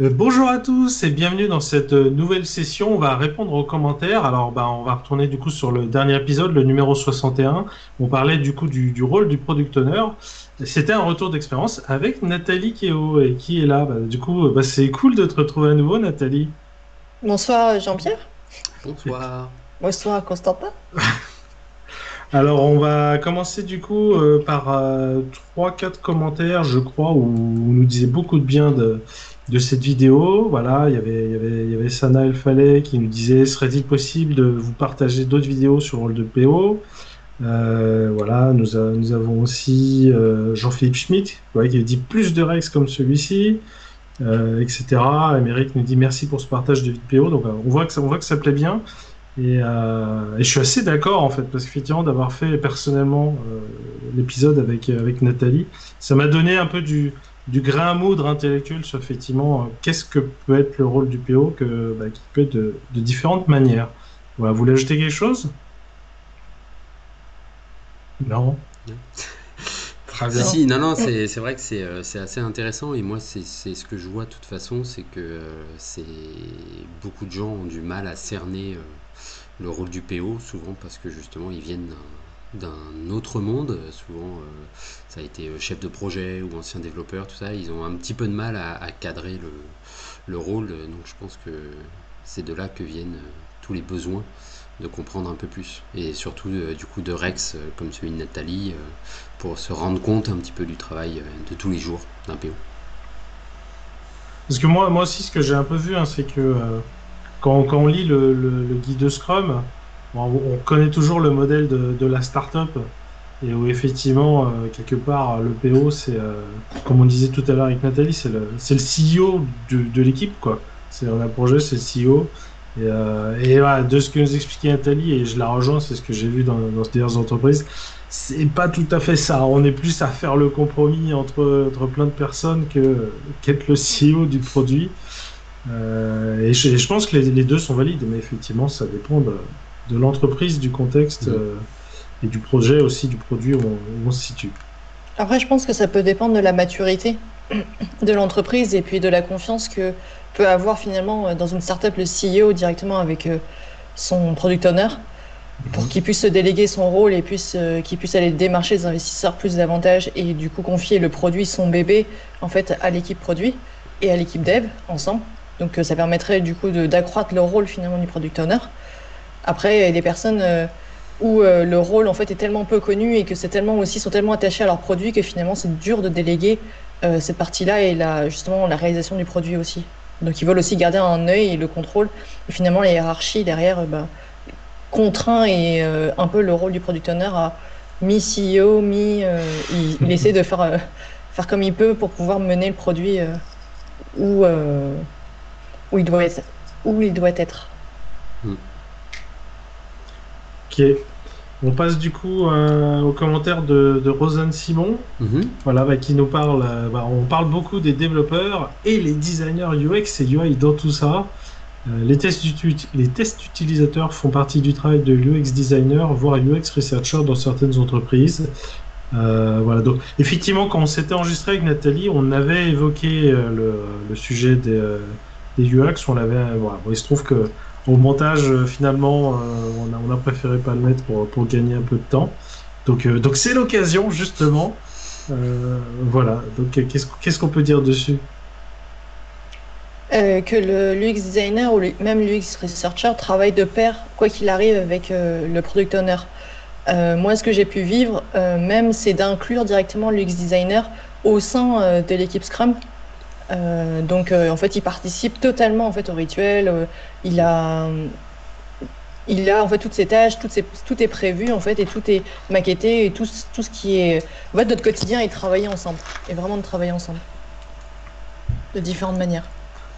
Bonjour à tous et bienvenue dans cette nouvelle session. On va répondre aux commentaires. Alors, on va retourner du coup sur le dernier épisode, le numéro 61. On parlait du coup du rôle du product owner. C'était un retour d'expérience avec Nathalie Keo et qui est là. C'est cool de te retrouver à nouveau, Nathalie. Bonsoir Jean-Pierre. Bonsoir. Bonsoir Constantin. Alors, on va commencer du coup par 3-4 commentaires, je crois, où on nous disait beaucoup de bien de cette vidéo. Voilà, il y avait Sana El Faleh qui nous disait, serait-il possible de vous partager d'autres vidéos sur le rôle de PO? Voilà, nous avons aussi Jean-Philippe Schmitt, ouais, qui dit plus de Rex comme celui-ci, etc. Émeric nous dit merci pour ce partage de vie de PO. Donc, on voit que ça plaît bien. Et je suis assez d'accord en fait, parce qu'effectivement, d'avoir fait personnellement l'épisode avec Nathalie, ça m'a donné un peu du grain à moudre intellectuel sur effectivement qu'est-ce que peut être le rôle du PO, qui peut être de différentes manières. Voilà, vous voulez ajouter quelque chose? Non? Très Si, bien. si, non, non, Mm. c'est vrai que c'est assez intéressant et moi, c'est ce que je vois de toute façon, c'est que c'est beaucoup de gens ont du mal à cerner le rôle du PO, souvent parce que justement, ils viennent d'un autre monde. Souvent, ça a été chef de projet ou ancien développeur, tout ça. Ils ont un petit peu de mal à cadrer le rôle. Donc, je pense que c'est de là que viennent tous les besoins de comprendre un peu plus. Et surtout, du coup, de Rex, comme celui de Nathalie, pour se rendre compte un petit peu du travail de tous les jours d'un PO. Parce que moi aussi, ce que j'ai un peu vu, hein, c'est que quand on lit le guide de Scrum, bon, on connaît toujours le modèle de la startup et où effectivement, quelque part, le PO, comme on disait tout à l'heure avec Nathalie, c'est le CEO de l'équipe, quoi. On a un projet, c'est le CEO. Et voilà, de ce que nous expliquait Nathalie, et je la rejoins, c'est ce que j'ai vu dans diverses entreprises, c'est pas tout à fait ça. On est plus à faire le compromis entre plein de personnes qu'être le CEO du produit. Et je pense que les deux sont valides, mais effectivement, ça dépend de l'entreprise, du contexte Mhm. et du projet aussi, du produit où on se situe. Après, je pense que ça peut dépendre de la maturité de l'entreprise et puis de la confiance que peut avoir finalement dans une startup le CEO directement avec son product owner pour Mhm. qu'il puisse se déléguer son rôle et qu'il puisse aller démarcher des investisseurs plus davantage et du coup confier le produit, son bébé, en fait, à l'équipe produit et à l'équipe dev ensemble. Donc ça permettrait du coup d'accroître le rôle finalement du product owner. Après, il y a des personnes où le rôle en fait est tellement peu connu et que c'est tellement aussi sont tellement attachés à leur produit que finalement c'est dur de déléguer cette partie-là et justement la réalisation du produit aussi. Donc ils veulent aussi garder un œil et le contrôle. Et finalement, la hiérarchie derrière contraint et un peu le rôle du product owner à mi-CEO, il essaie de faire comme il peut pour pouvoir mener le produit où, euh, où il doit être, où il doit être. Mhm. Ok. On passe du coup aux commentaires de Rosanne Simon. Mhm. Voilà, qui nous parle. On parle beaucoup des développeurs et les designers UX et UI dans tout ça. Les tests utilisateurs font partie du travail de l'UX designer, voire UX researcher dans certaines entreprises. Voilà, donc effectivement, quand on s'était enregistré avec Nathalie, on avait évoqué le sujet des UX. Voilà. Bon, il se trouve que au montage, finalement, on a préféré pas le mettre pour gagner un peu de temps. Donc c'est l'occasion justement. Voilà. Donc qu'est-ce qu'on peut dire dessus? Que le l'UX designer ou même l'UX researcher travaille de pair, quoi qu'il arrive, avec le product owner. Moi, ce que j'ai pu vivre, même, c'est d'inclure directement l'UX designer au sein de l'équipe Scrum. En fait, il participe totalement en fait au rituel. Il a, il a en fait toutes ses tâches, tout est prévu en fait et tout est maquetté et tout ce qui est en fait notre quotidien est travailler ensemble et vraiment de travailler ensemble de différentes manières.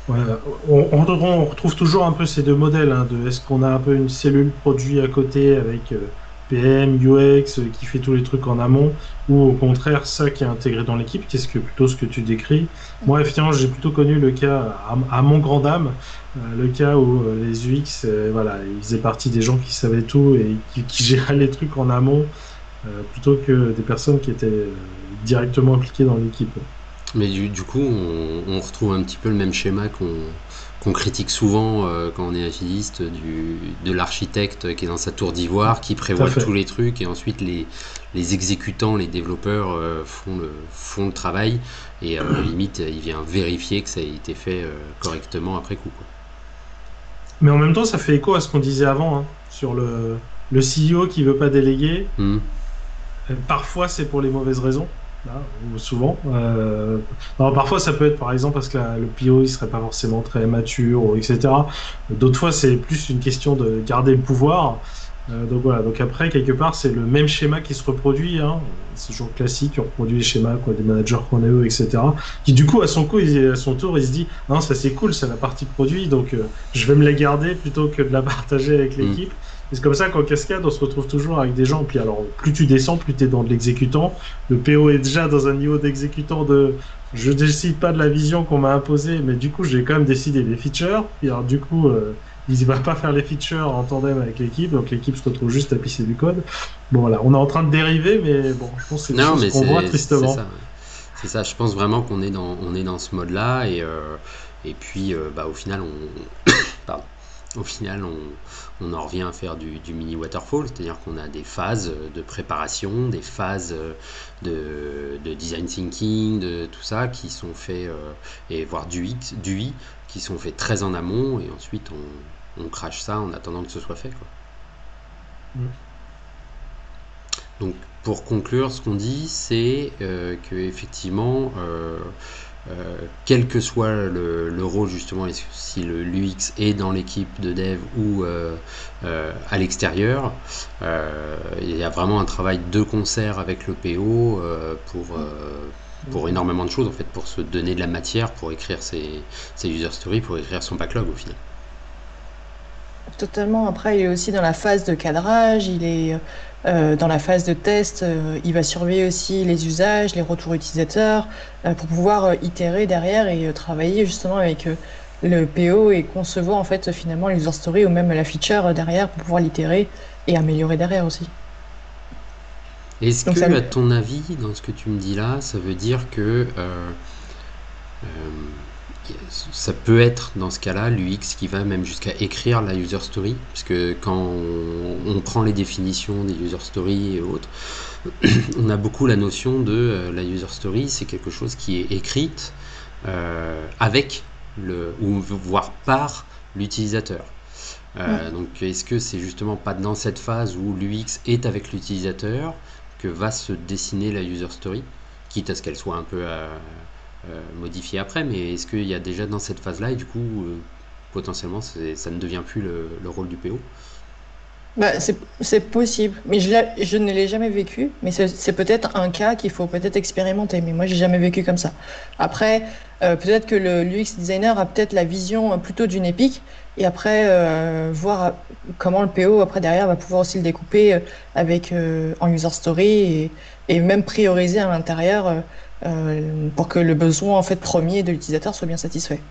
Voilà. On retrouve toujours un peu ces deux modèles, hein, de est-ce qu'on a un peu une cellule produit à côté avec PM, UX qui fait tous les trucs en amont, ou au contraire ça qui est intégré dans l'équipe, qu'est-ce que plutôt ce que tu décris. Moi, effectivement, j'ai plutôt connu le cas, à mon grand dame, le cas où les UX, voilà, ils faisaient partie des gens qui savaient tout et qui géraient les trucs en amont, plutôt que des personnes qui étaient directement impliquées dans l'équipe. Mais du coup, on retrouve un petit peu le même schéma qu'on critique souvent quand on est agiliste, de l'architecte qui est dans sa tour d'ivoire, qui Tout à prévoit tous fait. les trucs, et ensuite les exécutants, les développeurs font le travail, et limite, il vient vérifier que ça a été fait correctement après coup, quoi. Mais en même temps, ça fait écho à ce qu'on disait avant, hein, sur le CEO qui veut pas déléguer. Hmm. Parfois, c'est pour les mauvaises raisons, là, ou souvent. Alors, parfois, ça peut être, par exemple, parce que le PO, il serait pas forcément très mature, ou etc. D'autres fois, c'est plus une question de garder le pouvoir. Donc voilà. Donc après, quelque part, c'est le même schéma qui se reproduit, hein. C'est toujours classique, on reproduit les schémas, quoi, des managers qu'on a eu, etc. Qui du coup, à son tour, il se dit, non, ça c'est cool, c'est la partie produit, donc je vais me la garder plutôt que de la partager avec Hmm. l'équipe. Et c'est comme ça qu'en cascade, on se retrouve toujours avec des gens. Puis alors, plus tu descends, plus tu es dans de l'exécutant. Le PO est déjà dans un niveau d'exécutant de je décide pas de la vision qu'on m'a imposée, mais du coup, j'ai quand même décidé des features. Puis alors, du coup, il va pas faire les features en tandem avec l'équipe, donc l'équipe se retrouve juste à pisser du code. Bon, voilà, on est en train de dériver, mais bon, je pense que c'est des Non, choses mais qu'on voit c'est ça, tristement. ouais. C'est ça, je pense vraiment qu'on est dans ce mode-là, et puis bah, au final, pardon. Au final, on en revient à faire du mini waterfall, c'est-à-dire qu'on a des phases de préparation, des phases de design thinking, de tout ça qui sont faits, et voire du I, qui sont faits très en amont, et ensuite on crache ça en attendant que ce soit fait, quoi. Mm. Donc pour conclure, ce qu'on dit, c'est que effectivement, quel que soit le rôle justement, si l'UX est dans l'équipe de dev ou à l'extérieur, il y a vraiment un travail de concert avec le PO pour énormément de choses en fait, pour se donner de la matière, pour écrire ses user stories, pour écrire son backlog au final. Totalement. Après, il est aussi dans la phase de cadrage, il est dans la phase de test, il va surveiller aussi les usages, les retours utilisateurs, pour pouvoir itérer derrière et travailler justement avec le PO et concevoir en fait finalement les user stories ou même la feature derrière pour pouvoir l'itérer et améliorer derrière aussi. Est-ce Donc ça, que, à ton avis, dans ce que tu me dis là, ça veut dire que euh, ça peut être dans ce cas-là l'UX qui va même jusqu'à écrire la user story, parce que quand on prend les définitions des user stories et autres, on a beaucoup la notion de la user story, c'est quelque chose qui est écrite avec ou voire par l'utilisateur. ouais. Donc est-ce que c'est justement pas dans cette phase où l'UX est avec l'utilisateur que va se dessiner la user story, quitte à ce qu'elle soit un peu modifiée après, mais est-ce qu'il y a déjà dans cette phase-là, et du coup potentiellement ça ne devient plus le rôle du PO? Bah, c'est possible, mais je ne l'ai jamais vécu. Mais c'est peut-être un cas qu'il faut peut-être expérimenter. Mais moi, j'ai jamais vécu comme ça. Après, peut-être que le l'UX designer a peut-être la vision plutôt d'une épique, et après voir comment le PO après derrière va pouvoir aussi le découper avec en user story et même prioriser à l'intérieur pour que le besoin en fait premier de l'utilisateur soit bien satisfait.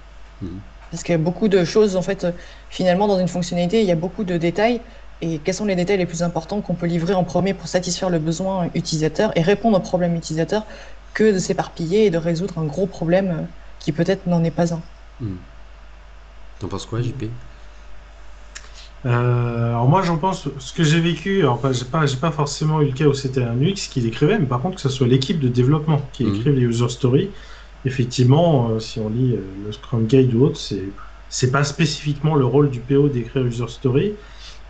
Mhm. Parce qu'il y a beaucoup de choses, en fait, finalement, dans une fonctionnalité, il y a beaucoup de détails. Et quels sont les détails les plus importants qu'on peut livrer en premier pour satisfaire le besoin utilisateur et répondre au problème utilisateur que de s'éparpiller et de résoudre un gros problème qui peut-être n'en est pas un. Mhm. T'en penses quoi, JP? Alors moi j'en pense ce que j'ai vécu, alors j'ai pas forcément eu le cas où c'était un UX qui l'écrivait, mais par contre que ce soit l'équipe de développement qui Mhm. écrive les user stories, effectivement, si on lit le Scrum Guide ou autre, c'est pas spécifiquement le rôle du PO d'écrire user story.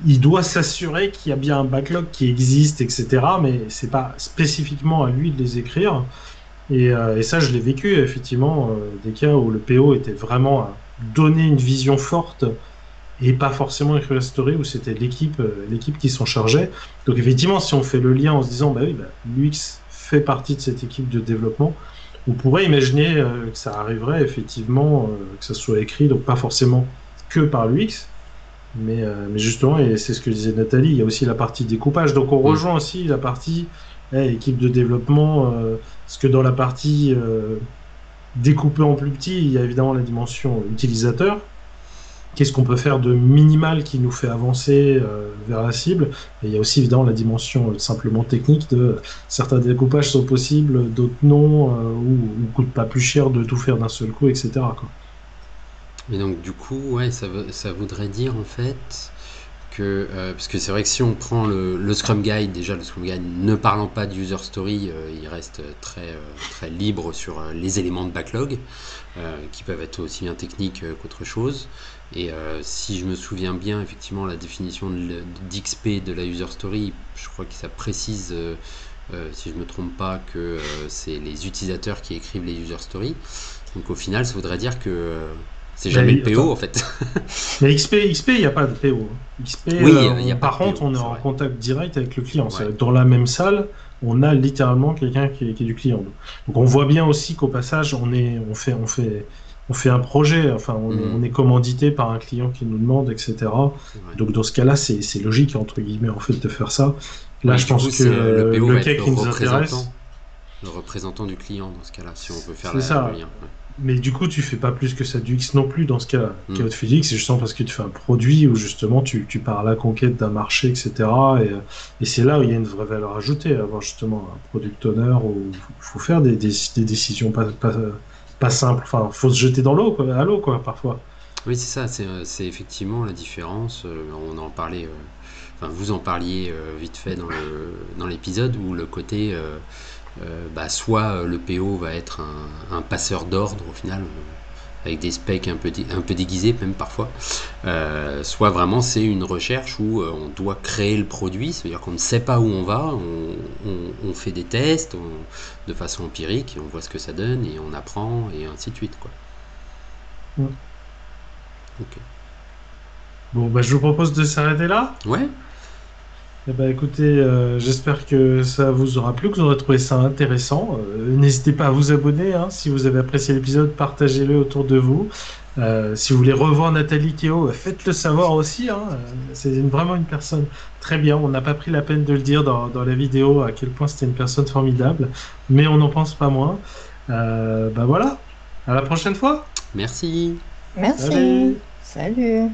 Il doit s'assurer qu'il y a bien un backlog qui existe, etc. Mais c'est pas spécifiquement à lui de les écrire. Et ça, je l'ai vécu, effectivement, des cas où le PO était vraiment à donner une vision forte et pas forcément écrire la story où c'était l'équipe qui s'en chargeait. Donc effectivement, si on fait le lien en se disant, bah oui, bah, l'UX fait partie de cette équipe de développement, on pourrait imaginer que ça arriverait effectivement, que ça soit écrit, donc pas forcément que par l'UX, mais justement, et c'est ce que disait Nathalie, il y a aussi la partie découpage. Donc on Mhm. rejoint aussi la partie équipe de développement, parce que dans la partie découpée en plus petit, il y a évidemment la dimension utilisateur. qu'est-ce qu'on peut faire de minimal qui nous fait avancer vers la cible. Et il y a aussi évidemment la dimension simplement technique de certains découpages sont possibles, d'autres non, ou coûte pas plus cher de tout faire d'un seul coup, etc., quoi. Et donc du coup, ouais, ça voudrait dire en fait parce que c'est vrai que si on prend le Scrum Guide, déjà le Scrum Guide ne parlant pas de user story, il reste très libre sur les éléments de backlog, qui peuvent être aussi bien techniques qu'autre chose. Et si je me souviens bien, effectivement, la définition d'XP de la user story, je crois que ça précise, si je me trompe pas, que c'est les utilisateurs qui écrivent les user stories. Donc au final, ça voudrait dire que c'est jamais le Mais, PO en attends, fait. mais XP, il n'y a pas de PO. XP, Oui, il n'y a pas de par contre, PO, on est c'est en vrai. contact direct avec le client. Ouais. Dans la même salle, on a littéralement quelqu'un qui est du client. Donc, on voit bien aussi qu'au passage, on fait un projet. Enfin, Mhm. on est commandité par un client qui nous demande, etc. Ouais. Donc, dans ce cas-là, c'est logique, entre guillemets, en fait, de faire ça. Là, Oui, je du pense coup, que c'est le PO le va être cas qui nous intéresse, le représentant du client dans ce cas-là, si on veut faire c'est le ça. lien. Ouais. Mais du coup, tu fais pas plus que ça du X non plus dans ce cas-là. Mhm. Chaos Physics, c'est justement parce que tu fais un produit où justement tu pars à la conquête d'un marché, etc. Et c'est là où il y a une vraie valeur ajoutée, avoir justement un product owner où il faut faire des décisions pas simples. Enfin, faut se jeter dans l'eau, quoi, à l'eau, quoi, parfois. Oui, c'est ça, c'est effectivement la différence. On en parlait, enfin, vous en parliez vite fait dans l'épisode où le côté, bah, soit le PO va être un passeur d'ordre au final, avec des specs un peu déguisés même parfois, soit vraiment c'est une recherche où on doit créer le produit, c'est-à-dire qu'on ne sait pas où on va, on fait des tests de façon empirique, et on voit ce que ça donne et on apprend et ainsi de suite, quoi. Mm. Ok. Bon, bah, je vous propose de s'arrêter là. Ouais, Eh ben, écoutez, j'espère que ça vous aura plu, que vous aurez trouvé ça intéressant. N'hésitez pas à vous abonner, hein, si vous avez apprécié l'épisode, partagez-le autour de vous. Si vous voulez revoir Nathalie Keo, faites-le savoir aussi, hein. C'est vraiment une personne très bien. On n'a pas pris la peine de le dire dans la vidéo à quel point c'était une personne formidable, mais on n'en pense pas moins. Ben voilà, à la prochaine fois. merci. Merci. Allez! Salut.